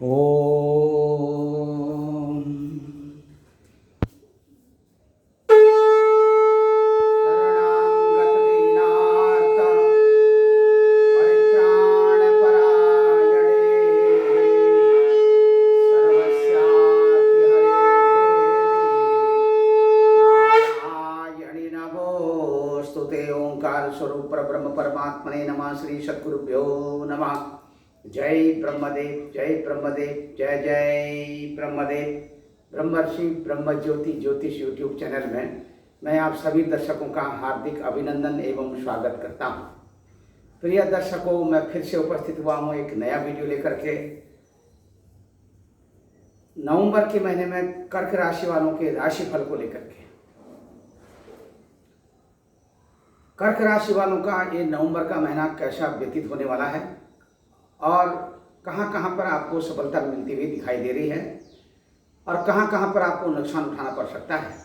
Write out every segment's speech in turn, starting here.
ओम शरणागत दीनार्त परित्राणपरायणे सर्वस्यार्ति हरे देवी नारायणि नमोस्तुते। ओंकार स्वरूप परब्रह्म परमात्मने नमः। श्री सद्गुरुभ्यो नमः। जय ब्रह्मदेव, जय ब्रह्मदेव, जय जय ब्रह्मदेव। ब्रह्मर्षि ब्रह्म ज्योति ज्योतिष यूट्यूब चैनल में मैं आप सभी दर्शकों का हार्दिक अभिनंदन एवं स्वागत करता हूं। प्रिय दर्शकों, मैं फिर से उपस्थित हुआ हूं एक नया वीडियो लेकर के। नवंबर के महीने में कर्क राशि वालों के राशिफल को लेकर के। कर्क राशि वालों का ये नवंबर का महीना कैसा व्यतीत होने वाला है और कहां कहां पर आपको सफलता मिलती हुई दिखाई दे रही है और कहां कहां पर आपको नुकसान उठाना पड़ सकता है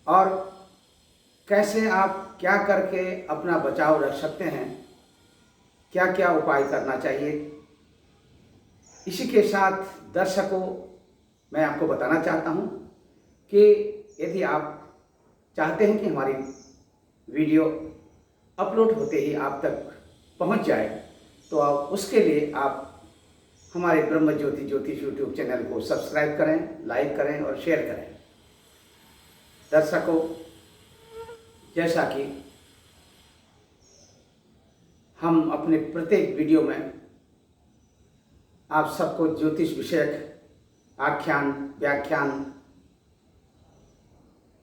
और कैसे आप क्या करके अपना बचाव रख सकते हैं, क्या क्या उपाय करना चाहिए। इसी के साथ दर्शकों, मैं आपको बताना चाहता हूं कि यदि आप चाहते हैं कि हमारी वीडियो अपलोड होते ही आप तक पहुंच जाए, तो आप उसके लिए आप हमारे ब्रह्म ज्योति ज्योतिष यूट्यूब चैनल को सब्सक्राइब करें, लाइक करें और शेयर करें। दर्शकों, जैसा कि हम अपने प्रत्येक वीडियो में आप सबको ज्योतिष विषयक आख्यान व्याख्यान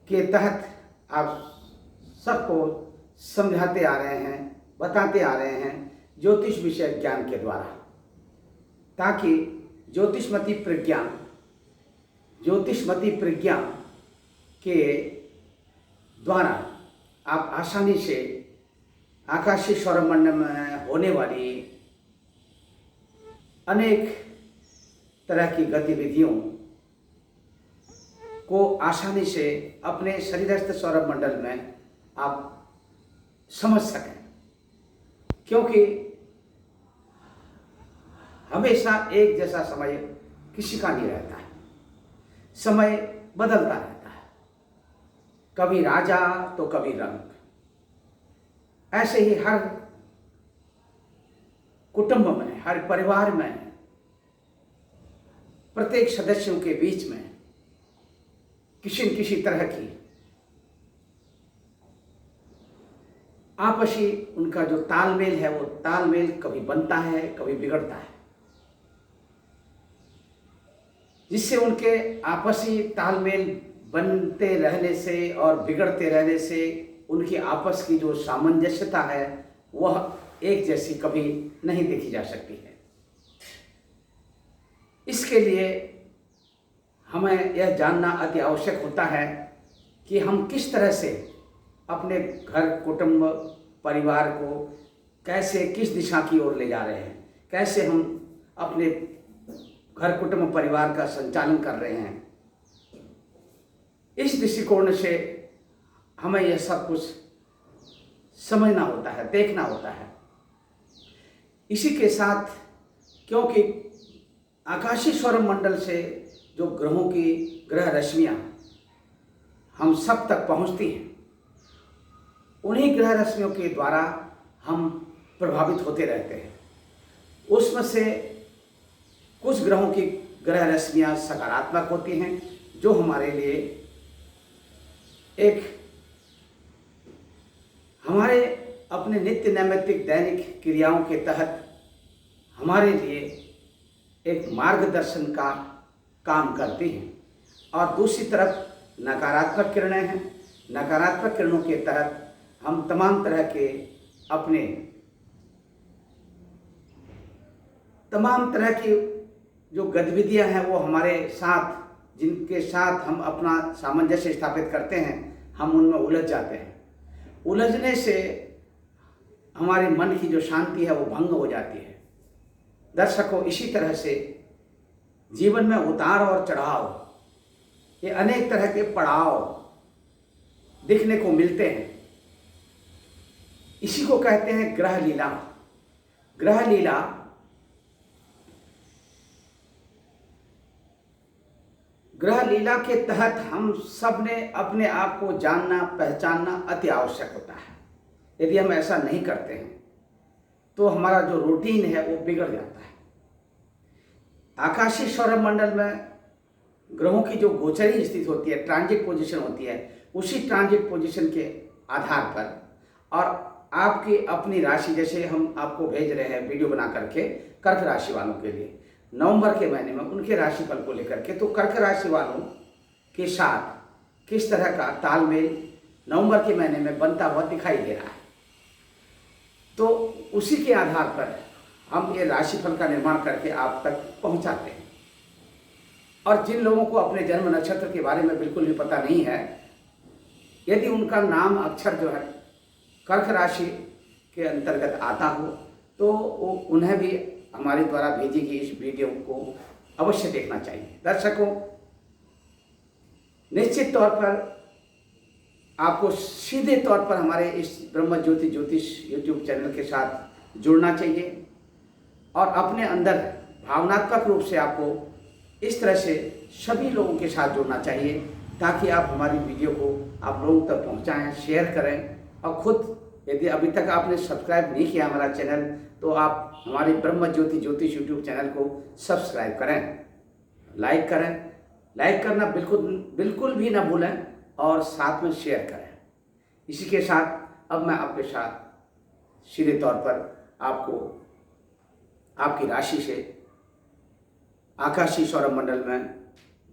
के तहत आप सबको समझाते आ रहे हैं, बताते आ रहे हैं ज्योतिष विषय ज्ञान के द्वारा, ताकि ज्योतिषमती प्रज्ञा के द्वारा आप आसानी से आकाशीय सौरमंडल में होने वाली अनेक तरह की गतिविधियों को आसानी से अपने शरीरस्थ सौरमंडल में आप समझ सकें। क्योंकि हमेशा एक जैसा समय किसी का नहीं रहता है, समय बदलता रहता है, कभी राजा तो कभी रंक। ऐसे ही हर कुटुंब में, हर परिवार में, प्रत्येक सदस्यों के बीच में किसी न किसी तरह की आपसी उनका जो तालमेल है, वो तालमेल कभी बनता है कभी बिगड़ता है, जिससे उनके आपसी तालमेल बनते रहने से और बिगड़ते रहने से उनकी आपस की जो सामंजस्यता है वह एक जैसी कभी नहीं देखी जा सकती है। इसके लिए हमें यह जानना अति आवश्यक होता है कि हम किस तरह से अपने घर कुटुंब परिवार को कैसे किस दिशा की ओर ले जा रहे हैं, कैसे हम अपने घर कुटुंब परिवार का संचालन कर रहे हैं। इस दृष्टिकोण से हमें यह सब कुछ समझना होता है, देखना होता है। इसी के साथ, क्योंकि आकाशीय सौरमंडल से जो ग्रहों की ग्रह रश्मियां हम सब तक पहुंचती हैं, उन्हीं ग्रह रश्मियों के द्वारा हम प्रभावित होते रहते हैं। उसमें से कुछ ग्रहों की ग्रह रश्मियां सकारात्मक होती हैं, जो हमारे लिए एक हमारे अपने नित्य नैमित्तिक दैनिक क्रियाओं के तहत हमारे लिए एक मार्गदर्शन का काम करती हैं। और दूसरी तरफ नकारात्मक किरणें हैं। नकारात्मक किरणों के तहत हम तमाम तरह के अपने तमाम तरह की जो गतिविधियां हैं वो हमारे साथ, जिनके साथ हम अपना सामंजस्य स्थापित करते हैं, हम उनमें उलझ जाते हैं। उलझने से हमारे मन की जो शांति है वो भंग हो जाती है। दर्शकों, इसी तरह से जीवन में उतार और चढ़ाव, ये अनेक तरह के पड़ाव दिखने को मिलते हैं। इसी को कहते हैं ग्रह लीला। ग्रह लीला ग्रह लीला के तहत हम सब ने अपने आप को जानना पहचानना अति आवश्यक होता है। यदि हम ऐसा नहीं करते हैं तो हमारा जो रूटीन है वो बिगड़ जाता है। आकाशीय सौरमंडल में ग्रहों की जो गोचरी स्थिति होती है, ट्रांजिट पोजीशन होती है, उसी ट्रांजिट पोजीशन के आधार पर और आपकी अपनी राशि, जैसे हम आपको भेज रहे हैं वीडियो बना करके कर्क राशि वालों के लिए नवंबर के महीने में उनके राशिफल को लेकर के, तो कर्क राशि वालों के साथ किस तरह का तालमेल नवंबर के महीने में बनता हुआ दिखाई दे रहा है, तो उसी के आधार पर हम ये राशिफल का निर्माण करके आप तक पहुंचाते हैं। और जिन लोगों को अपने जन्म नक्षत्र के बारे में बिल्कुल भी पता नहीं है, यदि उनका नाम अक्षर जो है कर्क राशि के अंतर्गत आता हो तो वो उन्हें भी हमारे द्वारा भेजी गई इस वीडियो को अवश्य देखना चाहिए। दर्शकों, निश्चित तौर पर आपको सीधे तौर पर हमारे इस ब्रह्म ज्योति ज्योतिष यूट्यूब चैनल के साथ जुड़ना चाहिए और अपने अंदर भावनात्मक रूप से आपको इस तरह से सभी लोगों के साथ जुड़ना चाहिए ताकि आप हमारी वीडियो को आप लोगों तक पहुंचाएं, शेयर करें और खुद यदि अभी तक आपने सब्सक्राइब नहीं किया हमारा चैनल तो आप हमारे ब्रह्म ज्योति ज्योतिष यूट्यूब चैनल को सब्सक्राइब करें, लाइक करें। लाइक करना बिल्कुल भी ना भूलें और साथ में शेयर करें। इसी के साथ अब मैं आपके साथ सीधे तौर पर आपको आपकी राशि से आकाशीय सौरमंडल में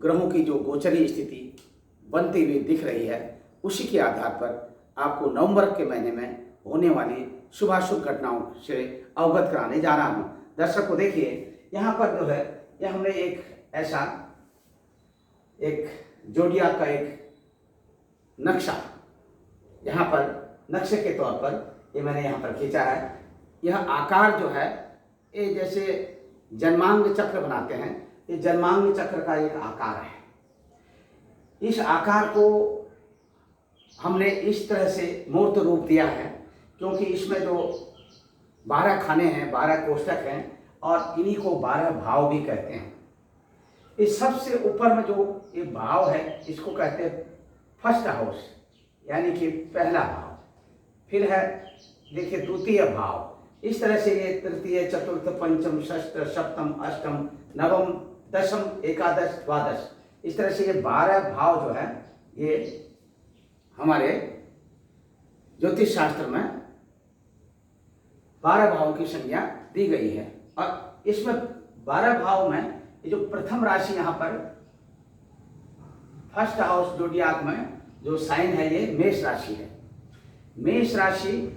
ग्रहों की जो गोचरी स्थिति बनती हुई दिख रही है उसी के आधार पर आपको नवंबर के महीने में होने वाली शुभाशुभ घटनाओं से अवगत कराने जा रहा हूँ। दर्शकों देखिए, यहाँ पर जो है यह हमने एक ऐसा एक जोडियाक का एक नक्शा यहाँ पर नक्शे के तौर पर ये मैंने यहाँ पर खींचा है। यह आकार जो है ये जैसे जन्मांग चक्र बनाते हैं, ये जन्मांग चक्र का एक आकार है। इस आकार को हमने इस तरह से मूर्त रूप दिया है क्योंकि इसमें जो 12 खाने हैं, 12 कोष्ठक हैं और इन्हीं को 12 भाव भी कहते हैं। इस सबसे ऊपर में जो ये भाव है इसको कहते हैं फर्स्ट हाउस, यानी कि पहला भाव। फिर है देखिए द्वितीय भाव। इस तरह से ये तृतीय, चतुर्थ, पंचम, षष्ठ, सप्तम, अष्टम, नवम, दशम, एकादश, द्वादश, इस तरह से ये 12 भाव जो है ये हमारे ज्योतिष शास्त्र में 12 भावों की संज्ञा दी गई है। और इसमें 12 भाव में ये जो प्रथम राशि यहाँ पर फर्स्ट हाउस जोडियाक में जो साइन है ये मेष राशि है। मेष राशि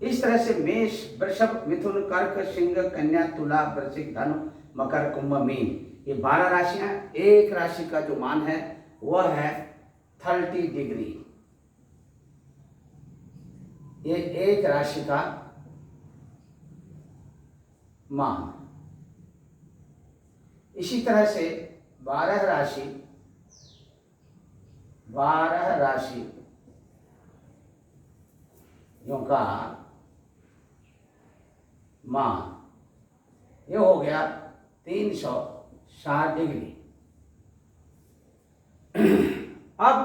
इस तरह से मेष, वृषभ, मिथुन, कर्क, सिंह, कन्या, तुला, वृश्चिक, धनु, मकर, कुंभ, मीन, ये 12 राशियां। एक राशि का जो मान है वह है 30 डिग्री। ये एक राशि का मान। इसी तरह से 12 राशियों का मान ये हो गया 360 डिग्री। अब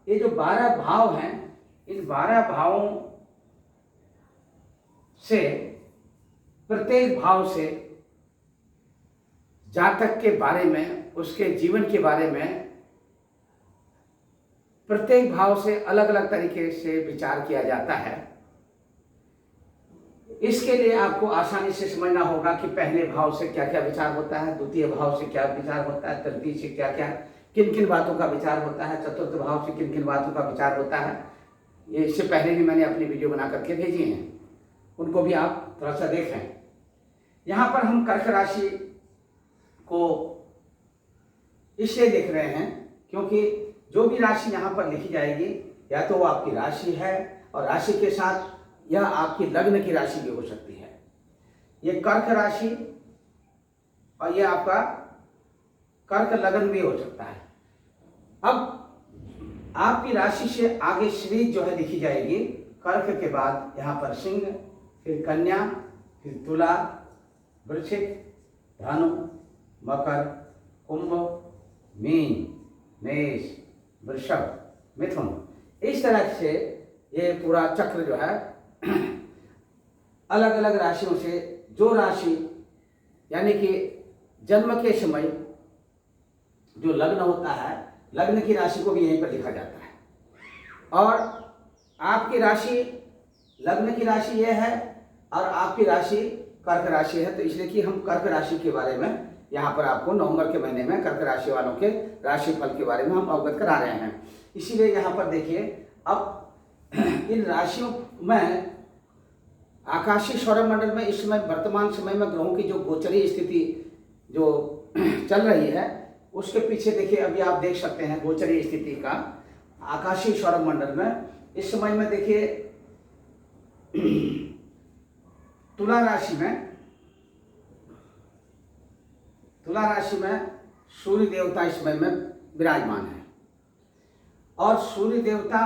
ये जो 12 भाव हैं, इन 12 भावों से प्रत्येक भाव से जातक के बारे में, उसके जीवन के बारे में प्रत्येक भाव से अलग अलग तरीके से विचार किया जाता है। इसके लिए आपको आसानी से समझना होगा कि पहले भाव से क्या क्या विचार होता है, द्वितीय भाव से क्या विचार होता है, तृतीय से क्या क्या किन किन बातों का विचार होता है, चतुर्थ भाव से किन किन बातों का विचार होता है। ये इससे पहले भी मैंने अपनी वीडियो बना करके भेजी हैं, उनको भी आप थोड़ा सा देखें। यहाँ पर हम कर्क राशि को इसलिए देख रहे हैं क्योंकि जो भी राशि यहाँ पर लिखी जाएगी या तो वो आपकी राशि है और राशि के साथ यह आपकी लग्न की राशि भी हो सकती है। ये कर्क राशि और ये आपका कर्क लग्न भी हो सकता है। अब आपकी राशि से आगे श्री जो है लिखी जाएगी, कर्क के बाद यहाँ पर सिंह, फिर कन्या, फिर तुला, वृश्चिक, धनु, मकर, कुंभ, मीन, मेष, वृषभ, मिथुन। इस तरह से ये पूरा चक्र जो है अलग अलग राशियों से जो राशि यानी कि जन्म के समय जो लग्न होता है, लग्न की राशि को भी यहीं पर लिखा जाता है। और आपकी राशि, लग्न की राशि ये है और आपकी राशि कर्क राशि है, तो इसलिए कि हम कर्क राशि के बारे में यहाँ पर आपको नवंबर के महीने में कर्क राशि वालों के राशि फल के बारे में हम अवगत करा रहे हैं। इसीलिए यहाँ पर देखिए, अब इन राशियों में आकाशीय सौरमंडल में इस समय वर्तमान समय में ग्रहों की जो गोचरीय स्थिति जो चल रही है उसके पीछे देखिए, अभी आप देख सकते हैं गोचरीय स्थिति का आकाशीय सौरमंडल में इस समय में देखिए तुला राशि में सूर्य देवता इस समय में विराजमान है और सूर्य देवता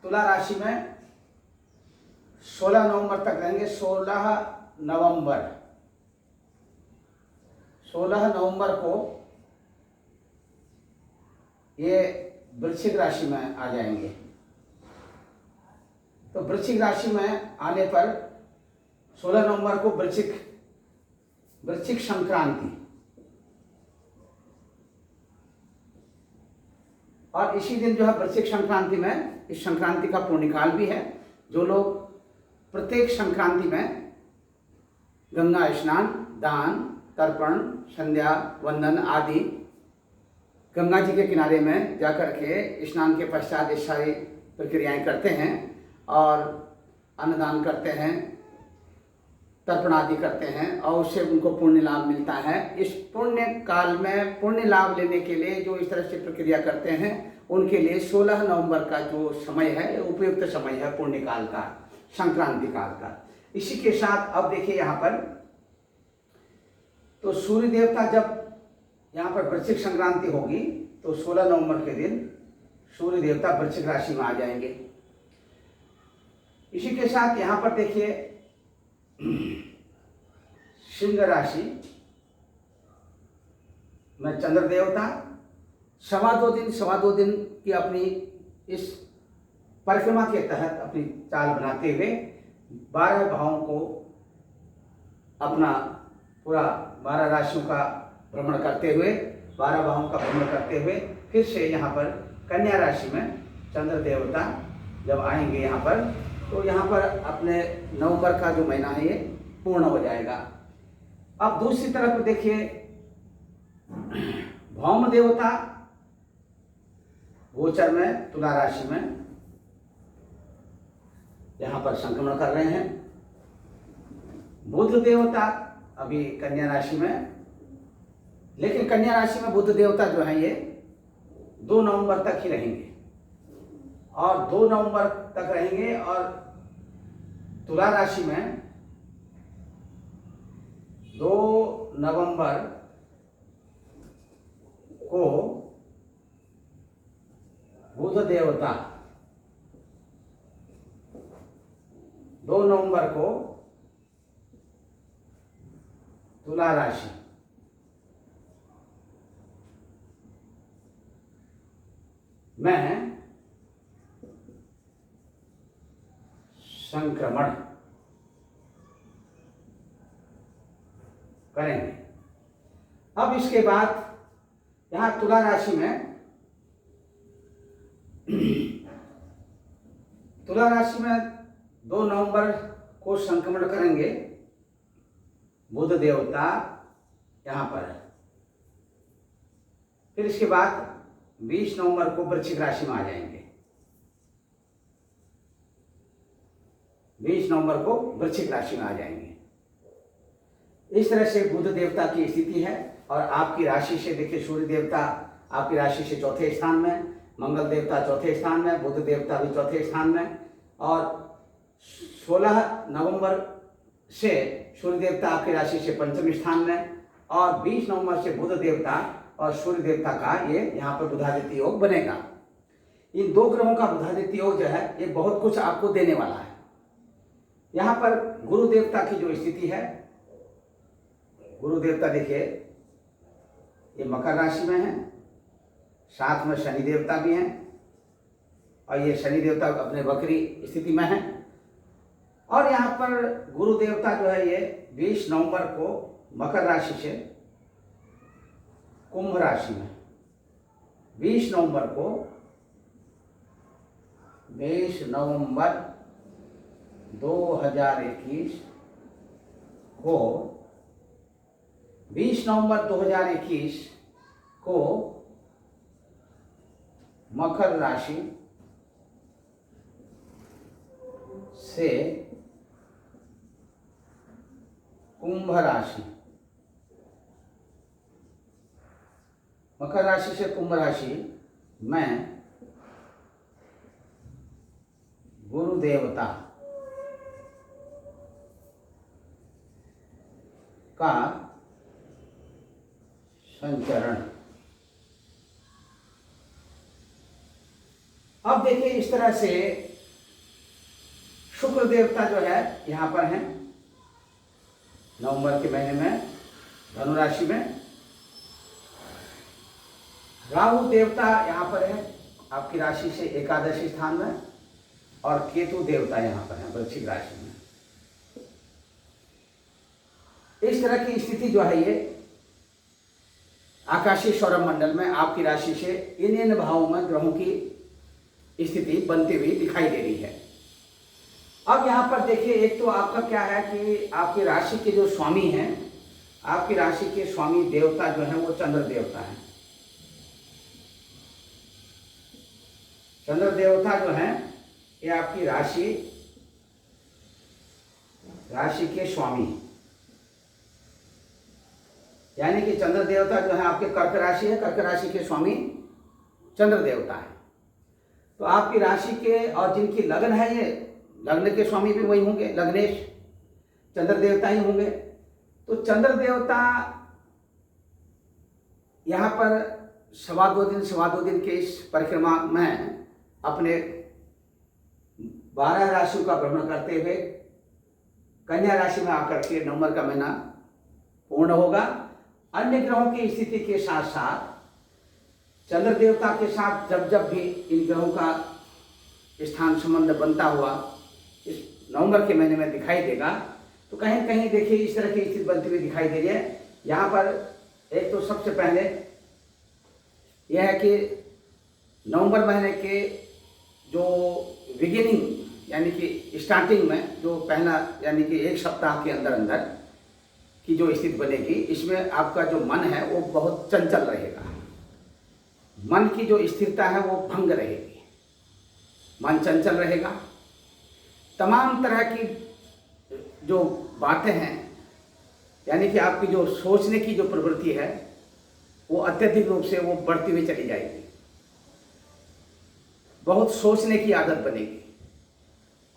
तुला राशि में 16 नवंबर तक रहेंगे। 16 नवंबर को ये वृश्चिक राशि में आ जाएंगे। तो वृश्चिक राशि में आने पर 16 नवंबर को वृश्चिक संक्रांति, और इसी दिन जो है वृश्चिक संक्रांति में, इस संक्रांति का पुण्यकाल भी है। जो लोग प्रत्येक संक्रांति में गंगा स्नान, दान, तर्पण, संध्या वंदन आदि गंगा जी के किनारे में जाकर के स्नान के पश्चात ये सारी प्रक्रियाएं करते हैं और अन्नदान करते हैं, तर्पण आदि करते हैं और उससे उनको पुण्य लाभ मिलता है। इस पुण्य काल में पुण्य लाभ लेने के लिए जो इस तरह से प्रक्रिया करते हैं उनके लिए 16 नवंबर का जो समय है उपयुक्त समय है पुण्य काल का, संक्रांति काल का। इसी के साथ अब देखिए यहाँ पर, तो सूर्य देवता जब यहाँ पर वृश्चिक संक्रांति होगी तो 16 नवंबर के दिन सूर्य देवता वृश्चिक राशि में आ जाएंगे। इसी के साथ यहाँ पर देखिए सिंह राशि में चंद्र देवता सवा दो दिन की अपनी इस परिक्रमा के तहत अपनी चाल बनाते हुए 12 भावों को अपना पूरा 12 राशियों का भ्रमण करते हुए, 12 भावों का भ्रमण करते हुए फिर से यहाँ पर कन्या राशि में चंद्र देवता जब आएंगे यहाँ पर, तो यहाँ पर अपने नवंबर का जो महीना है ये पूर्ण हो जाएगा। अब दूसरी तरफ देखिए भौम देवता गोचर में तुला राशि में यहाँ पर संक्रमण कर रहे हैं। बुध देवता अभी कन्या राशि में, लेकिन कन्या राशि में बुध देवता जो है ये 2 नवंबर तक ही रहेंगे और 2 नवंबर तक रहेंगे और तुला राशि में 2 नवंबर को बुध देवता 2 नवंबर को तुला राशि में संक्रमण करेंगे। अब इसके बाद यहां तुला राशि में तुला राशि में 2 नवंबर को संक्रमण करेंगे बुध देवता यहां पर है। फिर इसके बाद 20 नवंबर को वृश्चिक राशि में आ जाएंगे। 20 नवंबर को वृश्चिक राशि में आ जाएंगे। इस तरह से बुध देवता की स्थिति है। और आपकी राशि से देखिए सूर्य देवता आपकी राशि से चौथे स्थान में, मंगल देवता चौथे स्थान में, बुध देवता भी चौथे स्थान में, और 16 नवंबर से सूर्य देवता आपकी राशि से पंचम स्थान में, और 20 नवंबर से बुध देवता और सूर्य देवता का ये यहाँ पर बुधादित्य योग बनेगा। इन 2 ग्रहों का बुधादित्य योग जो है ये बहुत कुछ आपको देने वाला है। यहाँ पर गुरु देवता की जो स्थिति है गुरु देवता देखिए ये मकर राशि में है, साथ में शनि देवता भी हैं और ये शनि देवता अपने वक्री स्थिति में है। और यहाँ पर गुरु देवता जो है ये 20 नवंबर को मकर राशि से कुंभ राशि में, 20 नवंबर 2021 को 20 नवंबर 2021 को मकर राशि से कुंभ राशि, मकर राशि से कुंभ राशि में गुरु देवता का संचरण। अब देखिए इस तरह से शुक्र देवता जो है यहाँ पर है नवंबर के महीने में धनु राशि में, राहु देवता यहाँ पर है आपकी राशि से एकादशी स्थान में, और केतु देवता यहाँ पर है वृश्चिक राशि में। इस तरह की स्थिति जो है ये आकाशीय सौरमंडल में आपकी राशि से इन भावों में ग्रहों की स्थिति बनती हुई दिखाई दे रही है। अब यहाँ पर देखिए एक तो आपका क्या है कि आपकी राशि के जो स्वामी हैं, आपकी राशि के स्वामी देवता जो है वो चंद्र देवता है। चंद्र देवता जो है ये आपकी राशि के स्वामी, यानी कि चंद्र देवता जो है आपके कर्क राशि है, कर्क राशि के स्वामी चंद्र देवता है। तो आपकी राशि के और जिनकी लगन है ये लग्न के स्वामी भी वही होंगे, लग्नेश चंद्र देवता ही होंगे। तो चंद्र देवता यहाँ पर सवा दो दिन के इस परिक्रमा में अपने 12 राशियों का भ्रमण करते हुए कन्या राशि में आकर के नवंबर का महीना पूर्ण होगा। अन्य ग्रहों की स्थिति के साथ साथ चंद्र देवता के साथ जब भी इन ग्रहों का स्थान संबंध बनता हुआ इस नवंबर के महीने में दिखाई देगा, तो कहीं कहीं देखिए इस तरह की स्थिति बनती हुई दिखाई दे रही है। यहाँ पर एक तो सबसे पहले यह है कि नवंबर महीने के जो बिगिनिंग यानी कि स्टार्टिंग में जो पहला यानी कि एक सप्ताह के अंदर अंदर की जो स्थिति बनेगी, इसमें आपका जो मन है वो बहुत चंचल रहेगा, मन की जो स्थिरता है वो भंग रहेगी, मन चंचल रहेगा। तमाम तरह की जो बातें हैं यानी कि आपकी जो सोचने की जो प्रवृत्ति है वो अत्यधिक रूप से वो बढ़ती हुई चली जाएगी, बहुत सोचने की आदत बनेगी।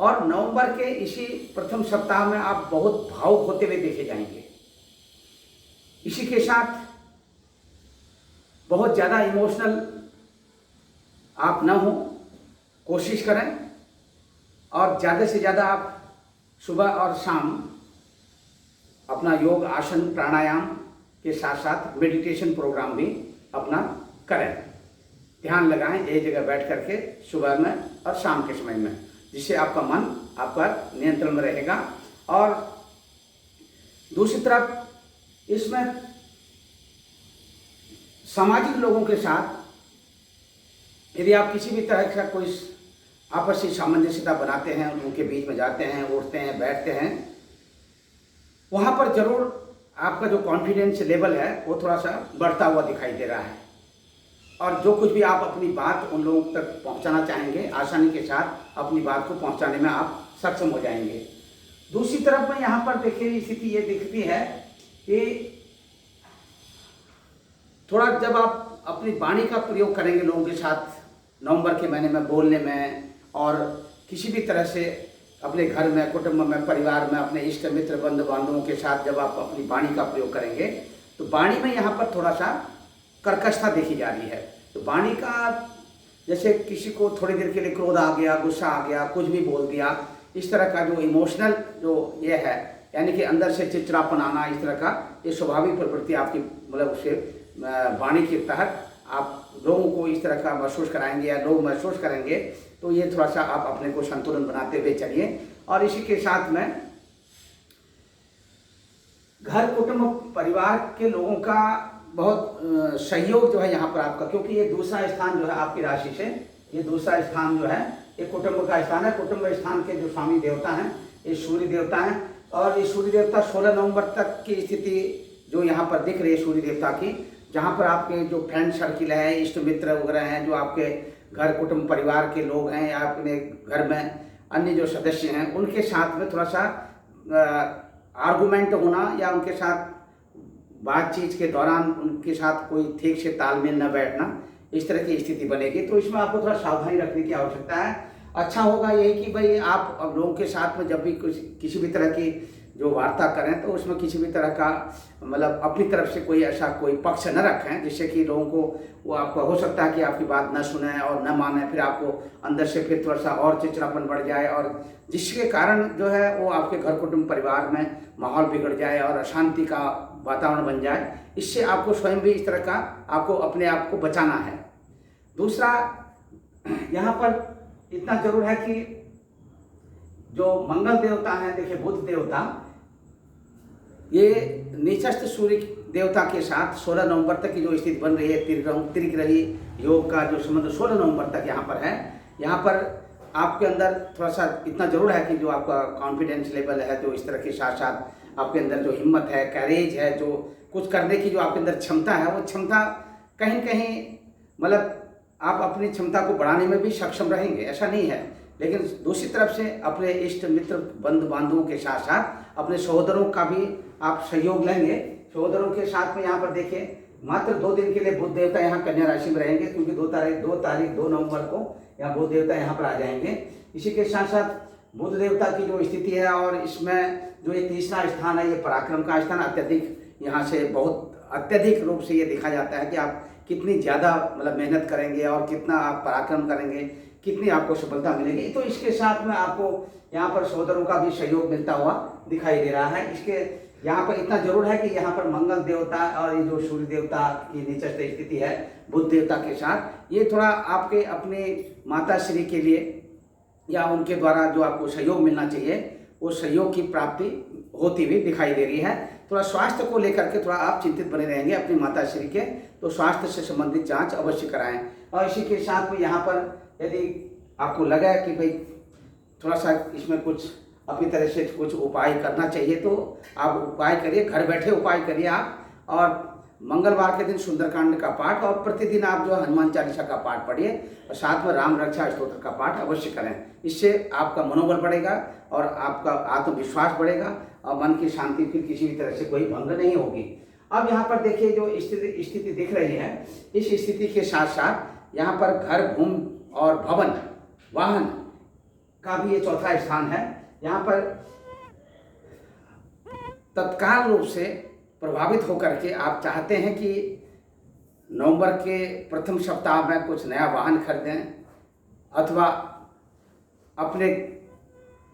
और नवंबर के इसी प्रथम सप्ताह में आप बहुत भावुक होते हुए देखे जाएंगे। इसी के साथ बहुत ज़्यादा इमोशनल आप न हो, कोशिश करें, और ज़्यादा से ज़्यादा आप सुबह और शाम अपना योग आसन प्राणायाम के साथ साथ मेडिटेशन प्रोग्राम भी अपना करें, ध्यान लगाएं एक जगह बैठ करके सुबह में और शाम के समय में, जिससे आपका मन आपका नियंत्रण में रहेगा। और दूसरी तरफ इसमें सामाजिक लोगों के साथ यदि आप किसी भी तरह का कोई आपसी सामंजस्यता बनाते हैं, उनके बीच में जाते हैं, उठते हैं, बैठते हैं, वहाँ पर जरूर आपका जो कॉन्फिडेंस लेवल है वो थोड़ा सा बढ़ता हुआ दिखाई दे रहा है। और जो कुछ भी आप अपनी बात उन लोगों तक पहुँचाना चाहेंगे, आसानी के साथ अपनी बात को पहुँचाने में आप सक्षम हो जाएंगे। दूसरी तरफ में यहाँ पर देखिए स्थिति ये दिखती है कि थोड़ा जब आप अपनी वाणी का प्रयोग करेंगे लोगों के साथ नवंबर के महीने में बोलने में, और किसी भी तरह से अपने घर में, कुटुंब में, परिवार में, अपने इष्ट मित्र बंधु बांधवों के साथ जब आप अपनी वाणी का प्रयोग करेंगे तो वाणी में यहाँ पर थोड़ा सा कर्कशता देखी जा रही है। तो वाणी का जैसे किसी को थोड़ी देर के लिए क्रोध आ गया, गुस्सा आ गया, कुछ भी बोल दिया, इस तरह का जो इमोशनल जो ये है यानी कि अंदर से चिड़चिड़ापन आना, इस तरह का ये स्वाभाविक प्रवृत्ति आपकी मतलब उससे वाणी के तहत आप लोगों को इस तरह का महसूस कराएंगे या लोग महसूस करेंगे। तो ये थोड़ा सा आप अपने को संतुलन बनाते हुए चलिए। और इसी के साथ में घर कुटुंब परिवार के लोगों का बहुत सहयोग जो है यहाँ पर आपका, क्योंकि ये दूसरा स्थान जो है आपकी राशि से, ये दूसरा स्थान जो है ये कुटुंब का स्थान है। कुटुंब स्थान के जो स्वामी देवता हैं ये सूर्य देवता हैं। और ये सूर्य देवता 16 नवंबर तक की स्थिति जो यहाँ पर दिख रही है सूर्य देवता की, जहाँ पर आपके जो फ्रेंड सर्किल है, इष्ट मित्र वगैरह हैं, जो आपके घर कुटुंब परिवार के लोग हैं या अपने घर में अन्य जो सदस्य हैं, उनके साथ में थोड़ा सा आर्गूमेंट होना या उनके साथ बातचीत के दौरान उनके साथ कोई ठीक से तालमेल न बैठना, इस तरह की स्थिति बनेगी। तो इसमें आपको थोड़ा सावधानी रखने की आवश्यकता है। अच्छा होगा यही कि भाई आप अब लोगों के साथ में जब भी किसी भी तरह की जो वार्ता करें तो उसमें किसी भी तरह का मतलब अपनी तरफ से कोई ऐसा कोई पक्ष न रखें जिससे कि लोगों को वो आपको हो सकता है कि आपकी बात न सुने और न माने, फिर आपको अंदर से फिर थोड़ा सा और चिड़चिड़ापन बढ़ जाए और जिसके कारण जो है वो आपके घर कुटुंब परिवार में माहौल बिगड़ जाए और अशांति का वातावरण बन जाए। इससे आपको स्वयं भी इस तरह का आपको अपने आप को बचाना है। दूसरा यहाँ पर इतना जरूर है कि जो मंगल देवता हैं, देखिए बुध देवता, ये नीचस्थ सूर्य देवता के साथ 16 नवंबर तक की जो स्थिति बन रही है, त्रिग्रही योग का जो संबंध 16 नवंबर तक यहाँ पर है। यहाँ पर आपके अंदर थोड़ा सा इतना जरूर है कि जो आपका कॉन्फिडेंस लेवल है, जो इस तरह के साथ साथ आपके अंदर जो हिम्मत है, कैरेज है, जो कुछ करने की जो आपके अंदर क्षमता है, वो क्षमता कहीं कहीं मतलब आप अपनी क्षमता को बढ़ाने में भी सक्षम रहेंगे, ऐसा नहीं है। लेकिन दूसरी तरफ से अपने इष्ट मित्र बंधु बांधवों के साथ साथ अपने सहोदरों का भी आप सहयोग लेंगे। सहोदरों के साथ में यहाँ पर देखिए मात्र 2 दिन के लिए बुध देवता यहाँ कन्या राशि में रहेंगे, क्योंकि 2 नवंबर को यहाँ बुध देवता यहाँ पर आ जाएंगे। इसी के साथ साथ बुध देवता की जो स्थिति है और इसमें जो ये तीसरा स्थान है, ये पराक्रम का स्थान, अत्यधिक यहाँ से बहुत अत्यधिक रूप से ये देखा जाता है कि आप कितनी ज़्यादा मतलब मेहनत करेंगे और कितना आप पराक्रम करेंगे, कितनी आपको सफलता मिलेगी। तो इसके साथ में आपको यहाँ पर सहोदरों का भी सहयोग मिलता हुआ दिखाई दे रहा है। इसके यहाँ पर इतना जरूर है कि यहाँ पर मंगल देवता और ये जो सूर्य देवता की नीचस्थ स्थिति है बुध देवता के साथ, ये थोड़ा आपके अपने माता श्री के लिए या उनके द्वारा जो आपको सहयोग मिलना चाहिए वो सहयोग की प्राप्ति होती हुई दिखाई दे रही है। थोड़ा स्वास्थ्य को लेकर के थोड़ा आप चिंतित बने रहेंगे अपनी माता श्री के, तो स्वास्थ्य से संबंधित जांच अवश्य कराएं। और इसी के साथ में यहाँ पर यदि आपको लगा कि भाई थोड़ा सा इसमें कुछ अपनी तरह से कुछ उपाय करना चाहिए तो आप उपाय करिए, घर बैठे उपाय करिए आप। और मंगलवार के दिन सुंदरकांड का पाठ और प्रतिदिन आप जो हनुमान चालीसा का पाठ पढ़िए और साथ में राम रक्षा स्तोत्र का पाठ अवश्य करें। इससे आपका मनोबल बढ़ेगा और आपका आत्मविश्वास बढ़ेगा और मन की शांति फिर किसी भी तरह से कोई भंग नहीं होगी। अब यहाँ पर देखिए जो स्थिति दिख रही है, इस स्थिति के साथ साथ यहाँ पर घर, भूमि और भवन, वाहन का भी ये चौथा स्थान है। यहाँ पर तत्काल रूप से प्रभावित होकर के आप चाहते हैं कि नवंबर के प्रथम सप्ताह में कुछ नया वाहन खरीदें अथवा अपने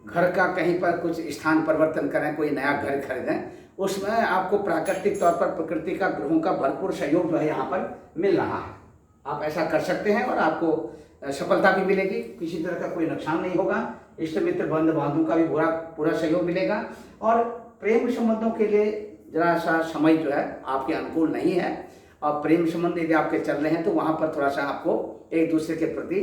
घर का कहीं पर कुछ स्थान परिवर्तन करें, कोई नया घर खरीदें। उसमें आपको प्राकृतिक तौर पर प्रकृति का, ग्रहों का भरपूर सहयोग जो है यहाँ पर मिल रहा है। आप ऐसा कर सकते हैं और आपको सफलता भी मिलेगी, किसी तरह का कोई नुकसान नहीं होगा। इष्ट मित्र बंधु बांधवों का भी पूरा सहयोग मिलेगा। और प्रेम संबंधों के लिए जरा सा समय जो है आपके अनुकूल नहीं है और प्रेम संबंध यदि आपके चल रहे हैं तो वहाँ पर थोड़ा सा आपको एक दूसरे के प्रति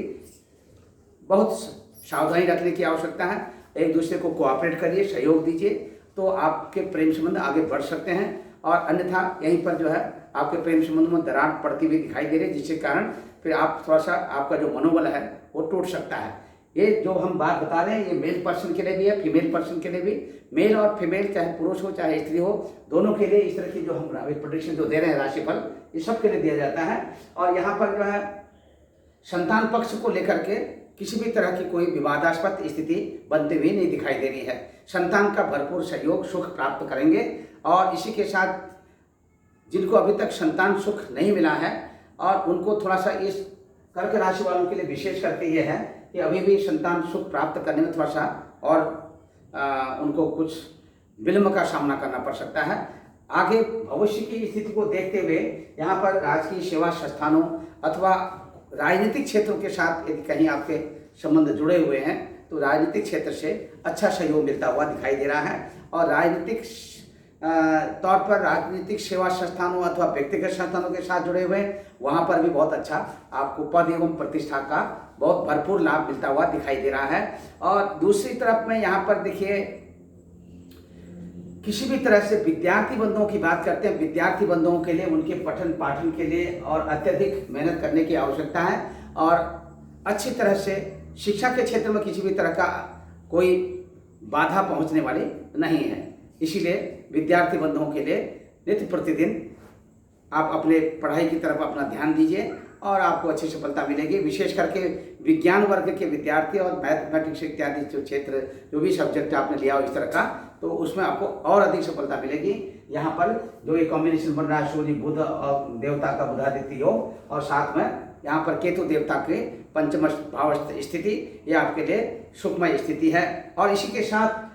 बहुत सावधानी रखने की आवश्यकता है। एक दूसरे को कोऑपरेट करिए, सहयोग दीजिए, तो आपके प्रेम संबंध आगे बढ़ सकते हैं। और अन्यथा यहीं पर जो है आपके प्रेम संबंध में दरार पड़ती हुई दिखाई दे रही है, जिसके कारण फिर आप थोड़ा सा आपका जो मनोबल है वो टूट सकता है। ये जो हम बात बता रहे हैं ये मेल पर्सन के लिए भी है, फीमेल पर्सन के लिए भी। मेल और फीमेल, चाहे पुरुष हो चाहे स्त्री हो, दोनों के लिए इस तरह की जो हम प्रेडिक्शन जो दे रहे हैं राशिफल, ये सब के लिए दिया जाता है। और यहाँ पर जो है संतान पक्ष को लेकर के किसी भी तरह की कोई विवादास्पद स्थिति बनती हुई नहीं दिखाई दे रही है। संतान का भरपूर सहयोग, सुख प्राप्त करेंगे। और इसी के साथ जिनको अभी तक संतान सुख नहीं मिला है और उनको थोड़ा सा इस कर्क राशि वालों के लिए विशेष करके ये है कि अभी भी संतान सुख प्राप्त करने में थोड़ा सा और उनको कुछ विलंब का सामना करना पड़ सकता है। आगे भविष्य की स्थिति को देखते हुए यहाँ पर राजकीय सेवा संस्थानों अथवा राजनीतिक क्षेत्रों के साथ यदि कहीं आपके संबंध जुड़े हुए हैं तो राजनीतिक क्षेत्र से अच्छा सहयोग मिलता हुआ दिखाई दे रहा है। और राजनीतिक तौर पर राजनीतिक सेवा संस्थानों अथवा व्यक्तिगत संस्थानों के साथ जुड़े हुए वहाँ पर भी बहुत अच्छा आपको पद एवं प्रतिष्ठा का बहुत भरपूर लाभ मिलता हुआ दिखाई दे रहा है। और दूसरी तरफ में यहाँ पर देखिए किसी भी तरह से विद्यार्थी बंधुओं की बात करते हैं, विद्यार्थी बंधुओं के लिए उनके पठन पाठन के लिए और अत्यधिक मेहनत करने की आवश्यकता है और अच्छी तरह से शिक्षा के क्षेत्र में किसी भी तरह का कोई बाधा पहुंचने वाली नहीं है। इसीलिए विद्यार्थी बंधुओं के लिए नित्य प्रतिदिन आप अपने पढ़ाई की तरफ अपना ध्यान दीजिए और आपको अच्छी सफलता मिलेगी। विशेष करके विज्ञान वर्ग के विद्यार्थी और मैथमेटिक्स इत्यादि जो क्षेत्र जो भी सब्जेक्ट आपने लिया हो इस तरह का, तो उसमें आपको और अधिक सफलता मिलेगी। यहाँ पर जो ये कॉम्बिनेशन बन रहा है सूर्य बुध और देवता का बुधादित्य योग और साथ में यहाँ पर केतु देवता के पंचम भाव स्थिति, ये आपके लिए सुखमय स्थिति है। और इसी के साथ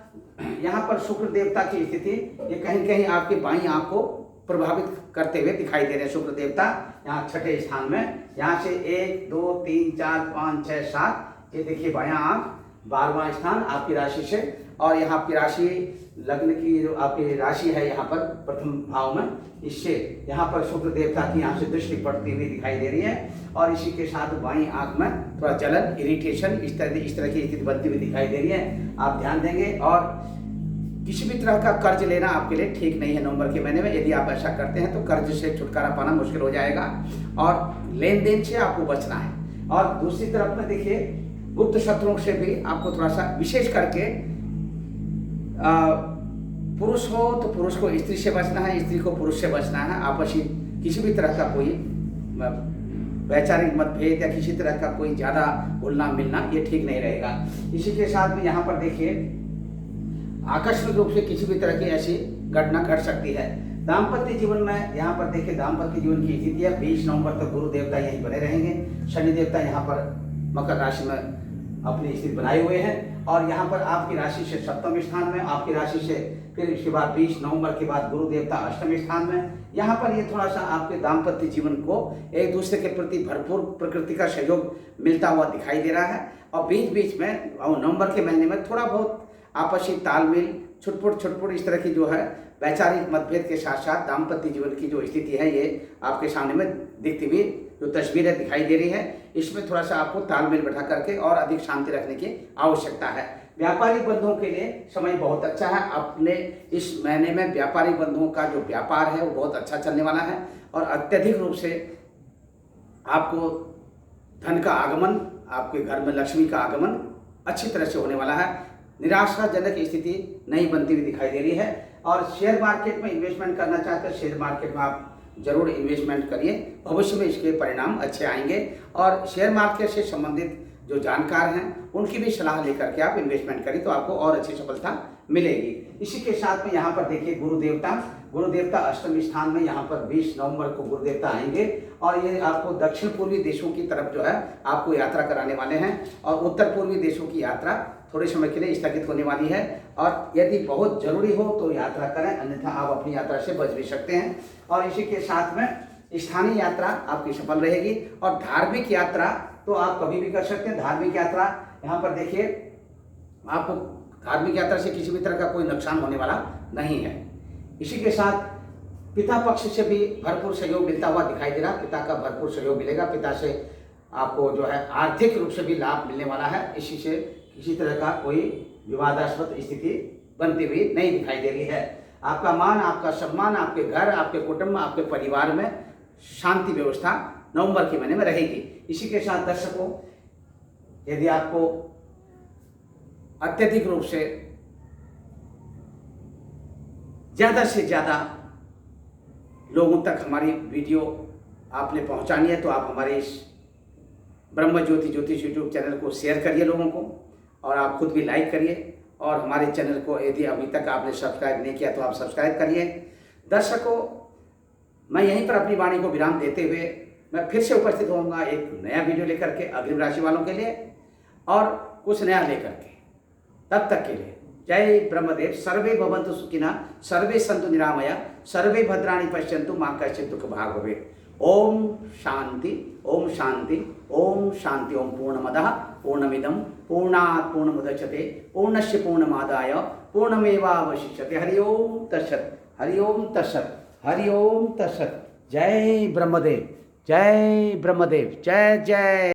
यहाँ पर शुक्र देवता की स्थिति ये कहीं कहीं आपकी बाईं आंख को प्रभावित करते हुए दिखाई दे रहे हैं। शुक्र देवता यहाँ छठे स्थान में, यहाँ से 1 2 3 4 5 6 7 ये देखिए बायां आंख 12वां स्थान आपकी राशि से। और यहाँ आपकी राशि लग्न की जो आपकी राशि है यहाँ पर प्रथम भाव में, इससे यहाँ पर शुक्र देवता की यहाँ से दृष्टि पड़ती हुई दिखाई दे रही है। और इसी के साथ बाईं आंख में थोड़ा जलन इरिटेशन इस तरह की स्थिति बनती हुई दिखाई दे रही है। आप ध्यान देंगे। और किसी भी तरह का कर्ज लेना आपके लिए ठीक नहीं है नवंबर के महीने में। यदि आप ऐसा करते हैं तो कर्ज से छुटकारा पाना मुश्किल हो जाएगा और लेन देन से आपको बचना है। और दूसरी तरफ में देखिए गुप्त शत्रुओं से भी आपको थोड़ा सा, विशेष करके पुरुष हो तो पुरुष को स्त्री से बचना है, स्त्री को पुरुष से बचना है। आपसी किसी भी तरह का कोई वैचारिक मतभेद या किसी तरह का कोई ज़्यादा घुलना मिलना ये ठीक नहीं रहेगा। इसी के साथ में यहाँ पर देखिए आकस्मिक रूप से किसी भी तरह की ऐसी घटना घट सकती है। दाम्पत्य जीवन में यहाँ पर देखिए दाम्पत्य जीवन की स्थिति है 20 नवंबर तक गुरु देवता यहीं बने रहेंगे। शनि देवता यहाँ पर मकर राशि में अपनी स्थिति बनाए हुए हैं और यहाँ पर आपकी राशि से सप्तम स्थान में, आपकी राशि से फिर इसके बाद 20 नवंबर के बाद गुरु देवता अष्टम स्थान में। यहाँ पर ये थोड़ा सा आपके दाम्पत्य जीवन को एक दूसरे के प्रति भरपूर प्रकृति का सहयोग मिलता हुआ दिखाई दे रहा है। और बीच बीच में नवंबर के महीने में थोड़ा बहुत आपसी तालमेल छुटपुट इस तरह की जो है वैचारिक मतभेद के साथ साथ दाम्पत्य जीवन की जो स्थिति है ये आपके सामने में दिखती हुई जो तस्वीरें दिखाई दे रही है, इसमें थोड़ा सा आपको तालमेल बैठा करके और अधिक शांति रखने की आवश्यकता है। व्यापारिक बंधुओं के लिए समय बहुत अच्छा है। अपने इस महीने में व्यापारिक बंधुओं का जो व्यापार है वो बहुत अच्छा चलने वाला है और अत्यधिक रूप से आपको धन का आगमन, आपके घर में लक्ष्मी का आगमन अच्छी तरह से होने वाला है। निराशाजनक स्थिति नहीं बनती हुई दिखाई दे रही है। और शेयर मार्केट में इन्वेस्टमेंट करना चाहते हैं, शेयर मार्केट में आप जरूर इन्वेस्टमेंट करिए, भविष्य में इसके परिणाम अच्छे आएंगे। और शेयर मार्केट से संबंधित जो जानकार हैं उनकी भी सलाह लेकर के आप इन्वेस्टमेंट करें तो आपको और अच्छी सफलता मिलेगी। इसी के साथ में यहाँ पर देखिए गुरु देवता अष्टम स्थान में यहाँ पर 20 नवंबर को गुरु देवता आएंगे और ये आपको दक्षिण पूर्वी देशों की तरफ जो है आपको यात्रा कराने वाले हैं। और उत्तर पूर्वी देशों की यात्रा थोड़े समय के लिए स्थगित होने वाली है और यदि बहुत जरूरी हो तो यात्रा करें, अन्यथा आप अपनी यात्रा से बच भी सकते हैं। और इसी के साथ में स्थानीय यात्रा आपकी सफल रहेगी। और धार्मिक यात्रा तो आप कभी भी कर सकते हैं। धार्मिक यात्रा यहाँ पर देखिए आपको धार्मिक यात्रा से किसी भी तरह का कोई नुकसान होने वाला नहीं है। इसी के साथ पिता पक्ष से भी भरपूर सहयोग मिलता हुआ दिखाई दे रहा, पिता का भरपूर सहयोग मिलेगा। पिता से आपको जो है आर्थिक रूप से भी लाभ मिलने वाला है। इसी से किसी तरह का कोई विवादास्पद स्थिति बनती हुई नहीं दिखाई दे रही है। आपका मान, आपका सम्मान, आपके घर, आपके कुटुंब, आपके परिवार में शांति व्यवस्था नवंबर के महीने में रहेगी। इसी के साथ दर्शकों, यदि आपको अत्यधिक रूप से ज़्यादा लोगों तक हमारी वीडियो आपने पहुंचानी है तो आप हमारे इस ब्रह्म ज्योति ज्योतिष यूट्यूब चैनल को शेयर करिए लोगों को, और आप खुद भी लाइक करिए। और हमारे चैनल को यदि अभी तक आपने सब्सक्राइब नहीं किया तो आप सब्सक्राइब करिए। दर्शकों, मैं यहीं पर अपनी वाणी को विराम देते हुए मैं फिर से उपस्थित होऊंगा एक नया वीडियो लेकर के अग्रिम राशि वालों के लिए और कुछ नया लेकर के। तब तक के लिए जय ब्रह्मदेव। सर्वे भवन्तु सुखिनः, सर्वे सन्तु निरामया, सर्वे भद्राणि पश्यन्तु, मा कश्चित् दुःख भाग् भवेत्। ओम शांति, ओम शांति, ओम शांति। ओम पूर्णमदः पूर्णमिदं पूर्णात् पूर्णमुदच्यते पूर्णस्य पूर्णमादाय पूर्णमेवावशिष्यते। हरि ओम तत्सत्, हरि ओम तत्सत्, हरि ओम तत्सत्। जय ब्रह्मदेव, जय ब्रह्मदेव, जय जय।